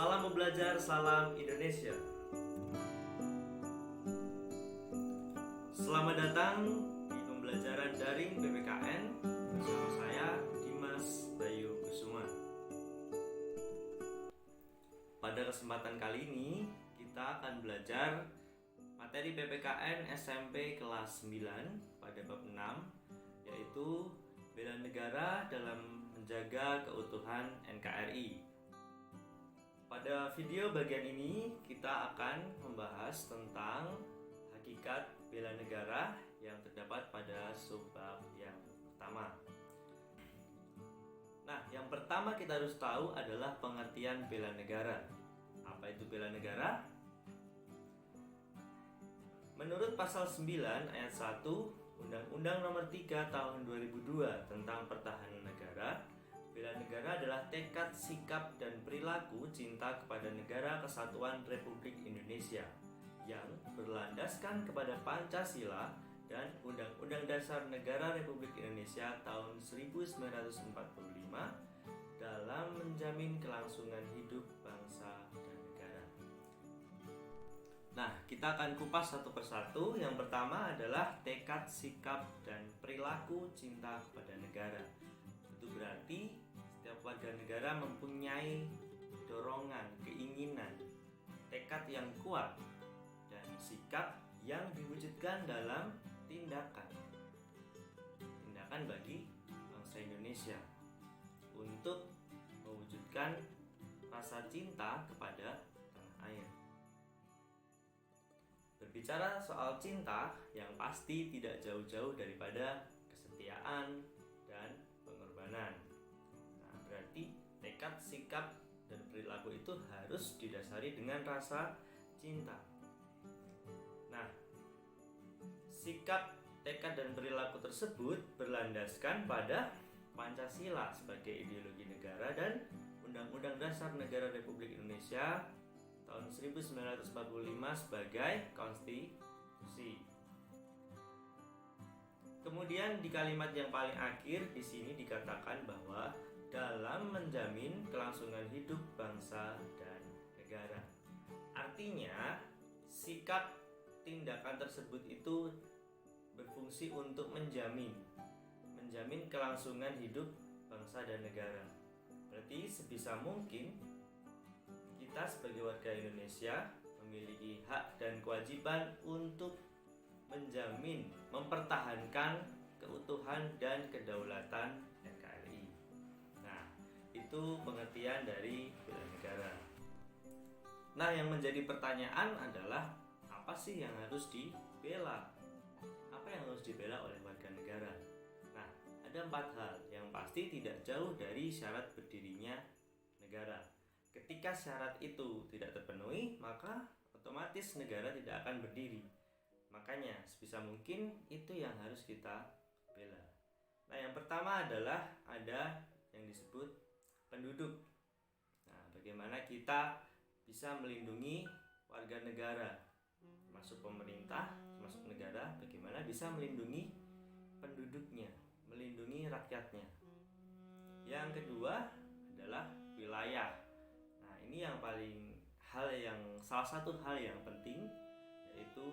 Salam belajar, salam Indonesia. Selamat datang di pembelajaran daring PPKN bersama saya Dimas Bayu Kusuma. Pada kesempatan kali ini kita akan belajar materi PPKN SMP kelas 9 pada bab 6, yaitu bela negara dalam menjaga keutuhan NKRI. Pada video bagian ini kita akan membahas tentang hakikat bela negara yang terdapat pada subbab yang pertama. Nah, yang pertama kita harus tahu adalah pengertian bela negara. Apa itu bela negara? Menurut pasal 9 ayat 1 Undang-Undang Nomor 3 Tahun 2002 tentang Pertahanan Negara, bela negara adalah tekad, sikap, dan perilaku cinta kepada negara kesatuan Republik Indonesia yang berlandaskan kepada Pancasila dan Undang-Undang Dasar Negara Republik Indonesia tahun 1945 dalam menjamin kelangsungan hidup bangsa dan negara. Nah, kita akan kupas satu persatu. Yang pertama adalah tekad, sikap, dan perilaku cinta kepada negara. Itu berarti setiap warga negara mempunyai dorongan, keinginan, tekad yang kuat, dan sikap yang diwujudkan dalam tindakan bagi bangsa Indonesia untuk mewujudkan rasa cinta kepada tanah air. Berbicara soal cinta, yang pasti tidak jauh-jauh daripada kesetiaan dan pengorbanan. Nah, berarti tekad, sikap, dan perilaku itu harus didasari dengan rasa cinta. Nah, sikap, tekad, dan perilaku tersebut berlandaskan pada Pancasila sebagai ideologi negara dan Undang-Undang Dasar Negara Republik Indonesia tahun 1945 sebagai konstitusi. Kemudian di kalimat yang paling akhir di sini dikatakan bahwa dalam menjamin kelangsungan hidup bangsa dan negara. Artinya, sikap tindakan tersebut itu berfungsi untuk menjamin kelangsungan hidup bangsa dan negara. Berarti sebisa mungkin kita sebagai warga Indonesia memiliki hak dan kewajiban untuk menjamin, mempertahankan keutuhan dan kedaulatan NKRI. Nah, itu pengertian dari bela negara. Nah, yang menjadi pertanyaan adalah apa sih yang harus dibela? Apa yang harus dibela oleh warga negara? Nah, ada 4 hal yang pasti tidak jauh dari syarat berdirinya negara. Ketika syarat itu tidak terpenuhi, maka otomatis negara tidak akan berdiri. Makanya sebisa mungkin itu yang harus kita bela. Nah, yang pertama adalah ada yang disebut penduduk. Nah, bagaimana kita bisa melindungi warga negara, termasuk pemerintah, termasuk negara, bagaimana bisa melindungi penduduknya, melindungi rakyatnya. Yang kedua adalah wilayah. Nah, ini yang salah satu hal yang penting, yaitu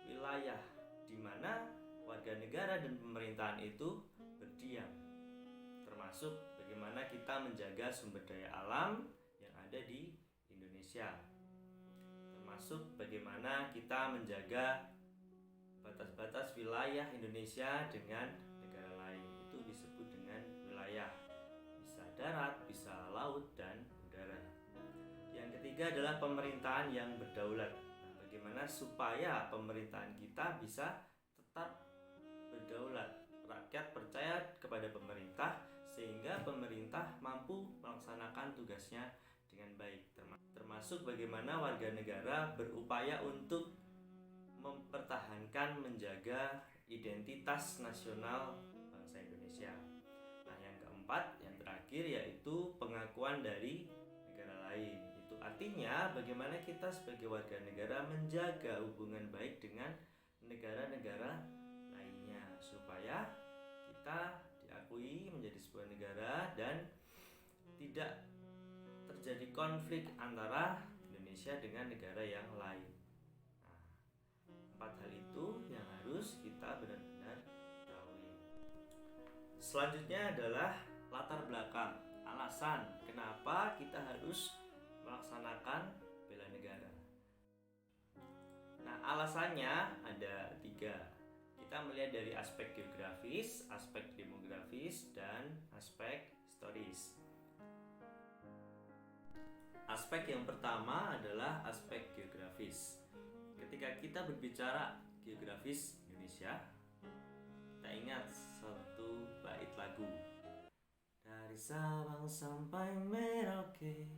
wilayah di mana warga negara dan pemerintahan itu berdiam, termasuk bagaimana kita menjaga sumber daya alam yang ada di Indonesia, termasuk bagaimana kita menjaga batas-batas wilayah Indonesia dengan negara lain. Itu disebut dengan wilayah, bisa darat, bisa laut, dan udara. Yang ketiga adalah pemerintahan yang berdaulat. Bagaimana supaya pemerintahan kita bisa tetap berdaulat, rakyat percaya kepada pemerintah sehingga pemerintah mampu melaksanakan tugasnya dengan baik, termasuk bagaimana warga negara berupaya untuk mempertahankan, menjaga identitas nasional bangsa Indonesia. Nah, yang keempat, yang terakhir, yaitu pengakuan dari negara lain. Itu artinya bagaimana kita sebagai warga negara menjaga hubungan baik dengan negara-negara lainnya supaya kita diakui menjadi sebuah negara dan tidak terjadi konflik antara Indonesia dengan negara yang lain. Nah, 4 hal itu yang harus kita benar-benar ketahui. Selanjutnya adalah latar belakang, alasan kenapa kita harus melaksanakan bela negara. Nah, alasannya ada 3. Kita melihat dari aspek geografis, aspek demografis, dan aspek historis. Aspek yang pertama adalah aspek geografis. Ketika kita berbicara geografis Indonesia, kita ingat satu bait lagu. Dari Sabang sampai Merauke,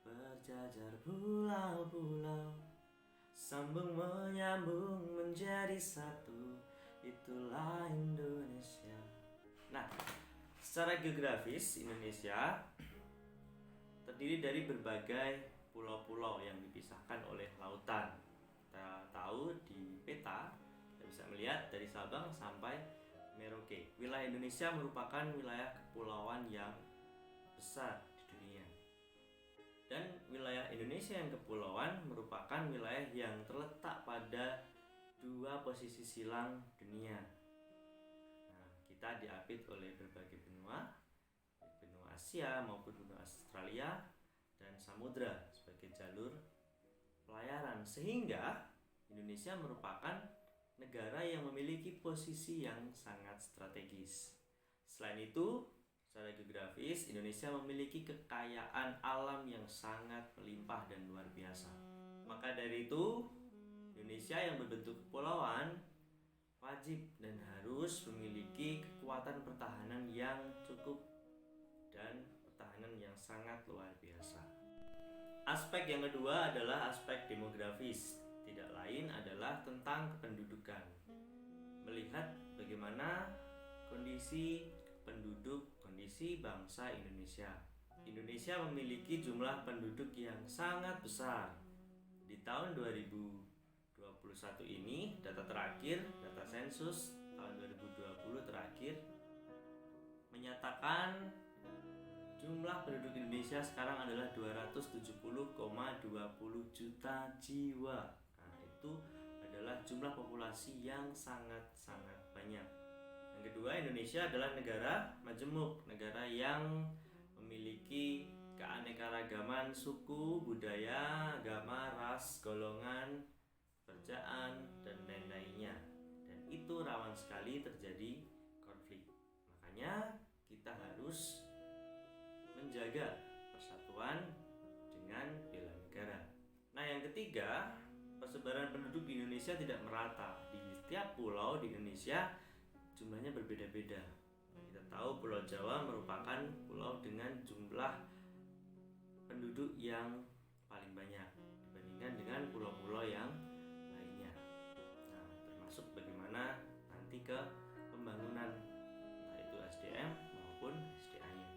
berjajar pulau-pulau, sambung menyambung menjadi satu, itulah Indonesia. Nah, secara geografis Indonesia terdiri dari berbagai pulau-pulau yang dipisahkan oleh lautan. Kita tahu di peta kita bisa melihat dari Sabang sampai Merauke. Wilayah Indonesia merupakan wilayah kepulauan yang besar di dunia. Dan wilayah Indonesia yang kepulauan merupakan wilayah yang terletak pada 2 posisi silang dunia. Nah, kita diapit oleh berbagai benua Asia maupun benua Australia dan samudra sebagai jalur pelayaran, sehingga Indonesia merupakan negara yang memiliki posisi yang sangat strategis. Selain itu, secara geografis Indonesia memiliki kekayaan alam yang sangat melimpah dan luar biasa. Maka dari itu, Indonesia yang berbentuk kepulauan wajib dan harus memiliki kekuatan pertahanan yang cukup dan pertahanan yang sangat luar biasa. Aspek yang kedua adalah aspek demografis. Tidak lain adalah tentang kependudukan. Melihat bagaimana kondisi penduduk, kondisi bangsa Indonesia. Indonesia memiliki jumlah penduduk yang sangat besar. Di tahun 2021 ini, data terakhir, data sensus tahun 2020 terakhir menyatakan jumlah penduduk Indonesia sekarang adalah 270,20 juta jiwa. Nah, itu adalah jumlah populasi yang sangat-sangat banyak. Yang kedua, Indonesia adalah negara majemuk, negara yang memiliki keanekaragaman suku, budaya, agama, ras, golongan, pekerjaan, dan lain-lainnya. Dan itu rawan sekali terjadi konflik. Makanya kita harus menjaga persatuan dengan bela negara. Nah, yang ketiga, persebaran penduduk di Indonesia tidak merata. Di setiap pulau di Indonesia jumlahnya berbeda-beda. Kita tahu Pulau Jawa merupakan pulau dengan jumlah penduduk yang paling banyak dibandingkan dengan pulau-pulau yang lainnya. Nah, termasuk bagaimana nanti ke pembangunan, entah itu SDM maupun SDA-nya.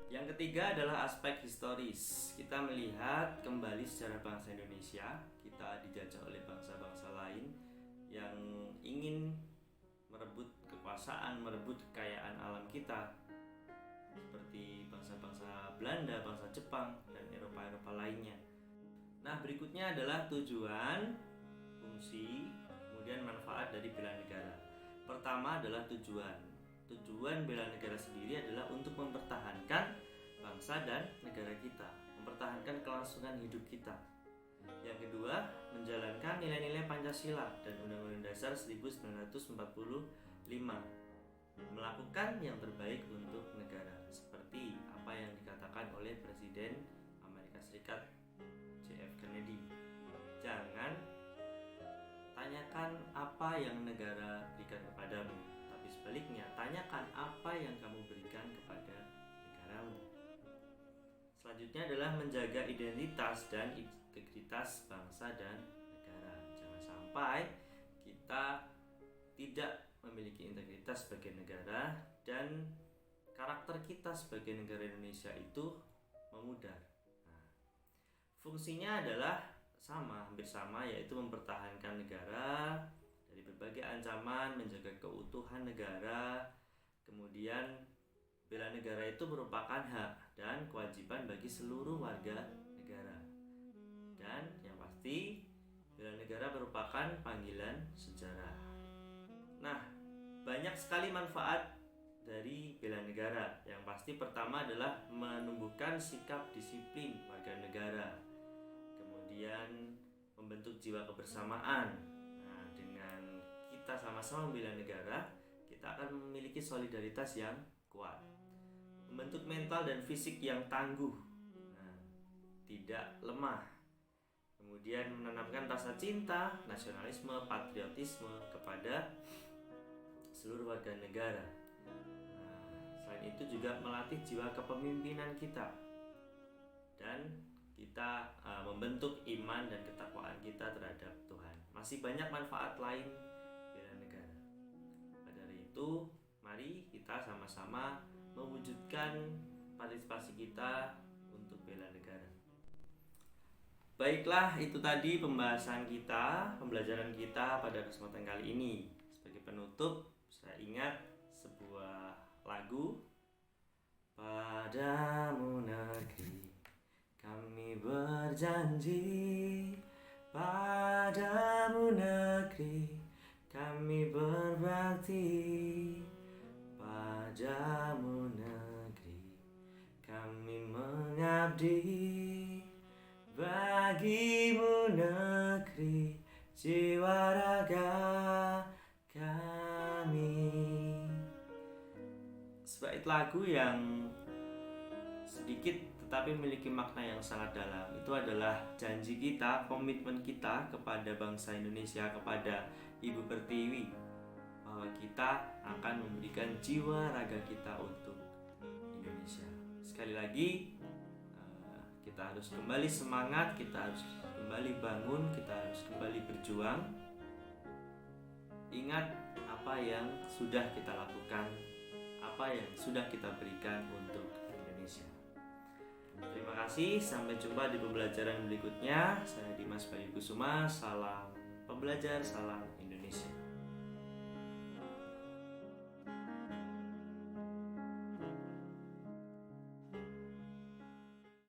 Yang ketiga adalah aspek historis. Kita melihat kembali sejarah bangsa Indonesia. Kita dijajah oleh bangsa-bangsa lain yang ingin merebut kekuasaan, merebut kekayaan alam kita, seperti bangsa-bangsa Belanda, bangsa Jepang, dan Eropa-Eropa lainnya. Nah, berikutnya adalah tujuan, fungsi, kemudian manfaat dari bela negara. Pertama adalah tujuan. Tujuan bela negara sendiri adalah untuk mempertahankan bangsa dan negara kita, mempertahankan kelangsungan hidup kita. Yang kedua, menjalankan nilai-nilai Pancasila dan Undang-Undang Dasar 1945, melakukan yang terbaik untuk negara, seperti apa yang dikatakan oleh Presiden Amerika Serikat JF Kennedy. Jangan tanyakan apa yang negara berikan kepadamu, tapi sebaliknya, tanyakan apa yang kamu berikan kepada negaramu. Selanjutnya adalah menjaga identitas dan integritas bangsa dan negara. Jangan sampai kita tidak memiliki integritas sebagai negara dan karakter kita sebagai negara Indonesia itu memudar. Nah, fungsinya adalah hampir sama, yaitu mempertahankan negara dari berbagai ancaman, menjaga keutuhan negara, kemudian bela negara itu merupakan hak dan kewajiban bagi seluruh warga negara. Dan yang pasti, bela negara merupakan panggilan sejarah. Nah, banyak sekali manfaat dari bela negara. Yang pasti pertama adalah menumbuhkan sikap disiplin warga negara. Kemudian membentuk jiwa kebersamaan. Nah, dengan kita sama-sama membela negara, kita akan memiliki solidaritas yang kuat. Membentuk mental dan fisik yang tangguh. Nah, tidak lemah. Kemudian menanamkan rasa cinta, nasionalisme, patriotisme kepada seluruh warga negara. Nah, selain itu juga melatih jiwa kepemimpinan kita, dan kita membentuk iman dan ketakwaan kita terhadap Tuhan. Masih banyak manfaat lain bela negara. Pada hari itu, mari kita sama-sama mewujudkan partisipasi kita untuk bela negara. Baiklah, itu tadi pembelajaran kita pada kesempatan kali ini. Sebagai penutup, saya ingat sebuah lagu. Padamu negeri, kami berjanji. Padamu negeri, kami berbakti. Padamu negeri, kami mengabdi. Bagimu negeri, jiwa raga kami. Sebuah lagu yang sedikit tetapi memiliki makna yang sangat dalam. Itu adalah janji kita, komitmen kita kepada bangsa Indonesia, kepada Ibu Pertiwi, bahwa kita akan memberikan jiwa raga kita untuk Indonesia. Sekali lagi, kita harus kembali semangat, kita harus kembali bangun, kita harus kembali berjuang. Ingat apa yang sudah kita lakukan, apa yang sudah kita berikan untuk Indonesia. Terima kasih, sampai jumpa di pembelajaran berikutnya. Saya Dimas Bayu Kusuma, salam pembelajar, salam Indonesia.